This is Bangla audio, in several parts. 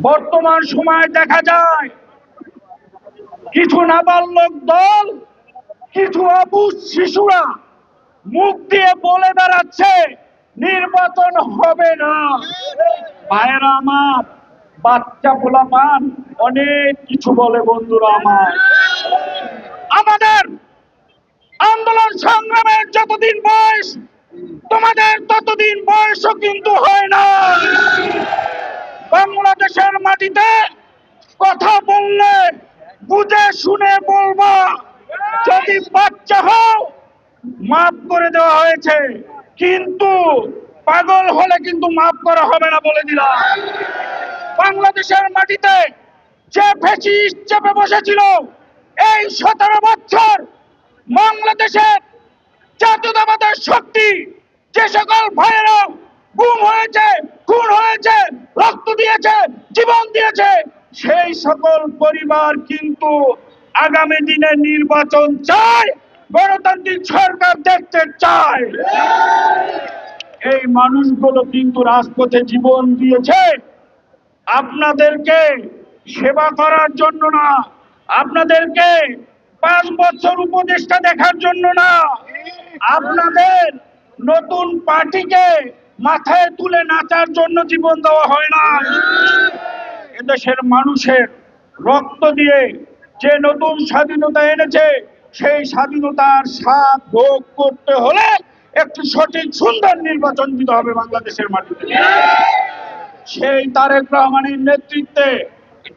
বর্তমান সময়ে দেখা যায় কিছু নাবালক দল, কিছু অবুঝ শিশুরা মুখ দিয়ে বলে বেড়াচ্ছে নির্বাচন হবে না। ভাইয়েরা আমার, বাচ্চা পোলাপান অনেক কিছু বলে। বন্ধুরা আমার, আমাদের আন্দোলন সংগ্রামের যতদিন বয়স, তোমাদের ততদিন বয়সও কিন্তু হয় না। বাংলাদেশের মাটিতে কথা বললে বুঝে শুনে বলবা। যদি বাচ্চা হও মাফ করে দেওয়া হয়েছে, কিন্তু পাগল হলে কিন্তু মাফ করা হবে না বলে দিলাম। বাংলাদেশের মাটিতে যে ফ্যাসিস্ট চেপে বসেছিল এই 17 বছর, বাংলাদেশের জাতীয়তাবাদের শক্তি যে সকল ভাইয়েরা গুম হয়েছে, খুন হয়েছে, রক্ত দিয়েছে, জীবন দিয়েছে, সেই সকল পরিবার কিন্তু আগামী দিনে নির্বাচন চায়, গণতান্ত্রিক সরকার দেখতে চায়। এই মানুষগুলো কিন্তু রাজপথে জীবন দিয়েছে আপনাদেরকে সেবা করার জন্য না, আপনাদেরকে 5 বছর উপদেষ্টা দেখার জন্য না, আপনাদের নতুন পার্টিকে মাথায় তুলে নাচার জন্য জীবন দেওয়া হয় না। এদেশের মানুষের রক্ত দিয়ে যে নতুন স্বাধীনতা এনেছে, সেই স্বাধীনতার স্বাদ ভোগ করতে হলে একটি সঠিক সুন্দর নির্বাচন দিতে হবে বাংলাদেশের মাটিতে। সেই তারেক রহমানের নেতৃত্বে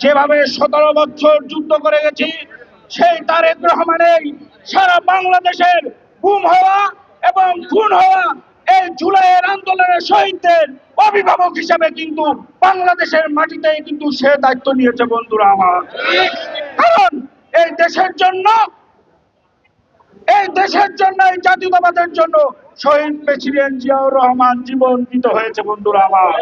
যেভাবে 17 বছর যুদ্ধ করে গেছি, সেই তারেক রহমানের সারা বাংলাদেশের গুম হওয়া এবং খুন হওয়া এই জুলাইয়ের আন্দোলনের শহীদদের অভিভাবক হিসাবে কিন্তু বাংলাদেশের মাটিতেই কিন্তু সে দায়িত্ব নিয়েছে। বন্ধুরা আমার, কারণ এই দেশের জন্য, এই জাতীয়তাবাদের জন্য শহীদ প্রেসিডেন্ট জিয়াউর রহমান জীবন দিতে হয়েছে। বন্ধুরা আমার,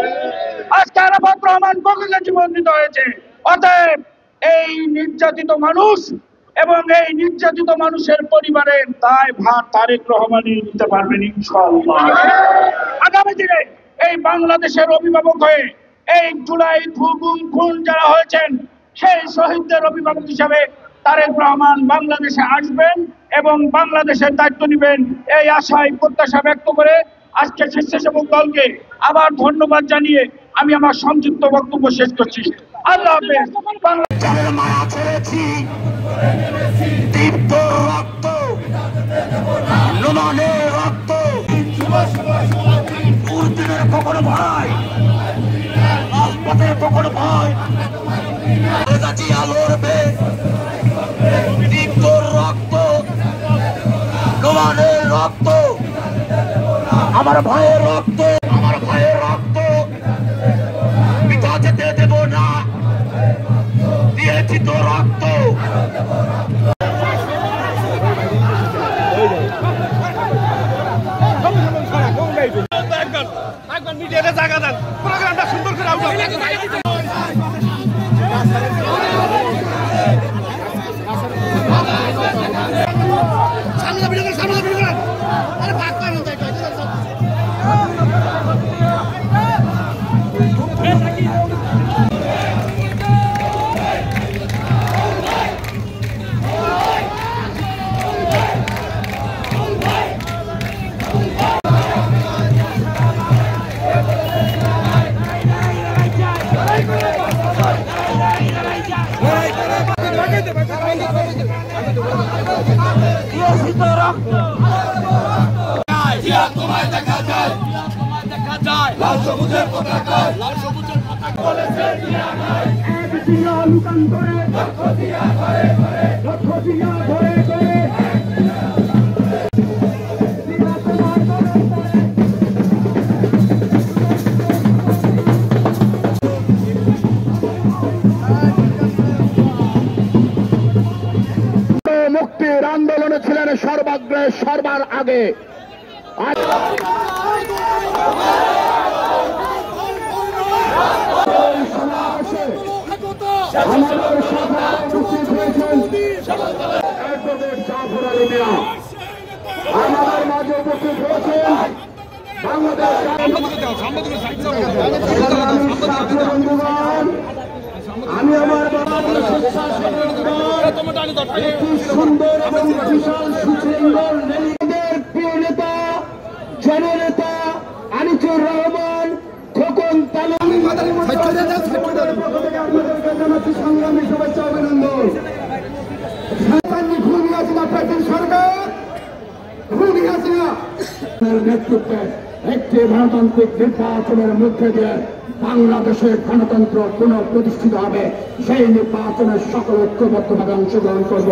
আজকে আরাফাত রহমান কোকিলকে জীবন দিতে হয়েছে। অতএব এই নির্যাতিত মানুষ এবং এই নির্যাতিত মানুষের পরিবারের দায় ভার তারেক রহমানই নিতে পারবেন ইনশাআল্লাহ। আগামী দিনে এই বাংলাদেশের অভিভাবক হয়ে এই জুলাই খুন যারা হয়েছেন সেই শহীদদের অভিভাবক হিসাবে তারেক রহমান বাংলাদেশে আসবেন এবং বাংলাদেশের দায়িত্ব নেবেন, এই আশায় প্রত্যাশা ব্যক্ত করে আজকে স্বেচ্ছাসেবক দলকে আবার ধন্যবাদ জানিয়ে আমি আমার সংক্ষিপ্ত বক্তব্য শেষ করছি। আল্লাহ হাফেজ। আমার ভাইয়ের রক্ত, আমার ভাইয়ের রক্ত পিতা যেতে দেব না, দিয়েছি তো রক্ত। মিডিয়াতে জায়গা দেন, প্রোগ্রামটা সুন্দর করে লাল সবুজের পতাকায়, লাল সবুজের পতাকা বলেছে জিয়া নাই, এক জিয়া লুকান্তরে লক্ষ জিয়া ঘরে ঘরে, লক্ষ জিয়া ঘরে ঘরে, মুক্তির আন্দোলনে ছিলেন সর্বাগ্রে, সর্বার আগে। আমাদের মাঝে উপস্থিত হয়েছেন বাংলাদেশ একটি সুন্দর এবং বিশাল সুশৃঙ্খল র্যালিদের প্রিয় নেতা জননেতা আনিসুর রহমান খোকন তালুক জানাচ্ছি সংগ্রামী শুভেচ্ছা অভিনন্দন। খুনি হাসিনা প্রেসিডেন্ট সরকার খুনি হাসিনা নেতৃত্বে একটি গণতান্ত্রিক নির্বাচনের মধ্যে দিয়ে বাংলাদেশের গণতন্ত্র পুনঃপ্রতিষ্ঠিত হবে। সেই নির্বাচনের সকল ঐক্যবদ্ধভাবে অংশগ্রহণ করব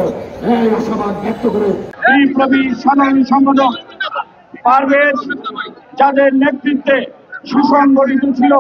এই আশাবাদ ব্যক্ত করে বিপ্লবী সাধারণ সংগঠন পারভেজ যাদের নেতৃত্বে সুসংগঠিত ছিল